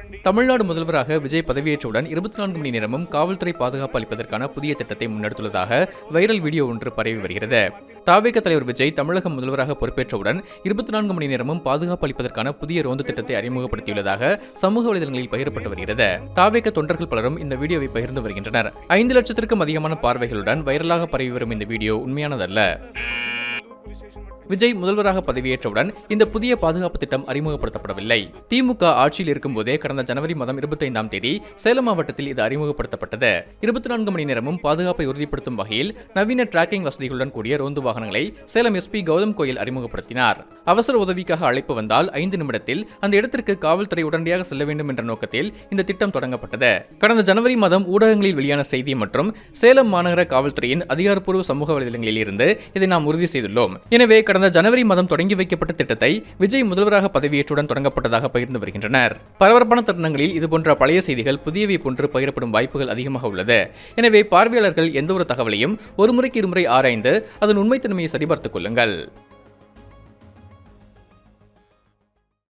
தமிழ்நாடு முதல்வராக விஜய் பதவியேற்றவுடன் 24 மணி நேரமும் காவல்துறை பாதுகாப்பு அளிப்பதற்கான புதிய திட்டத்தை முன்னெடுத்துள்ளதாக வைரல் வீடியோ ஒன்று பரவி வருகிறது. தாவேக தலைவர் விஜய் தமிழக முதல்வராக பொறுப்பேற்றவுடன் 24 மணி நேரமும் பாதுகாப்பு அளிப்பதற்கான புதிய ரோந்து திட்டத்தை அறிமுகப்படுத்தியுள்ளதாக சமூக வலைதளங்களில் பகிரப்பட்டு வருகிறது. தாவேக தொண்டர்கள் பலரும் இந்த வீடியோவை பகிர்ந்து வருகின்றனர். 5 லட்சத்திற்கும் அதிகமான பார்வைகளுடன் வைரலாக பரவி வரும் இந்த வீடியோ உண்மையானதல்ல. விஜய் முதல்வராக பதவியேற்றவுடன் இந்த புதிய பாதுகாப்பு திட்டம் அறிமுகப்படுத்தப்படவில்லை. திமுக ஆட்சியில் இருக்கும்போதே கடந்த ஜனவரி மாதம் 25ஆம் தேதி சேலம் மாவட்டத்தில் இது அறிமுகப்படுத்தப்பட்டது. 24 மணி நேரமும் பாதுகாப்பை உறுதிப்படுத்தும் வகையில் நவீன டிராக்கிங் வசதிகளுடன் கூடிய ரோந்து வாகனங்களை சேலம் எஸ்பி கௌதம் கோயில் அறிமுகப்படுத்தினார். அவசர உதவிக்காக அழைப்பு வந்தால் 5 நிமிடத்தில் அந்த இடத்திற்கு காவல்துறை உடனடியாக செல்ல வேண்டும் என்ற நோக்கத்தில் இந்த திட்டம் தொடங்கப்பட்டது. கடந்த ஜனவரி மாதம் ஊடகங்களில் வெளியான செய்தி மற்றும் சேலம் மாநகர காவல்துறையின் அதிகாரப்பூர்வ சமூக வலைதளங்களில் இருந்து இதை நாம் உறுதி செய்துள்ளோம். எனவே கடந்த ஜனவரி மாதம் தொடங்கி வைக்கப்பட்ட திட்டத்தை விஜய் முதல்வராக பதவியேற்றுடன் தொடங்கப்பட்டதாக பகிர்ந்து வருகின்றனர். பரபரப்பான தருணங்களில் இதுபோன்ற பழைய செய்திகள் புதியவை போன்று பகிரப்படும் வாய்ப்புகள் அதிகமாக உள்ளது. எனவே பார்வையாளர்கள் எந்த ஒரு தகவலையும் ஒரு முறைக்கு இருமுறை ஆராய்ந்து அதன் உண்மைத்தன்மையை சரிபார்த்துக் கொள்ளுங்கள்.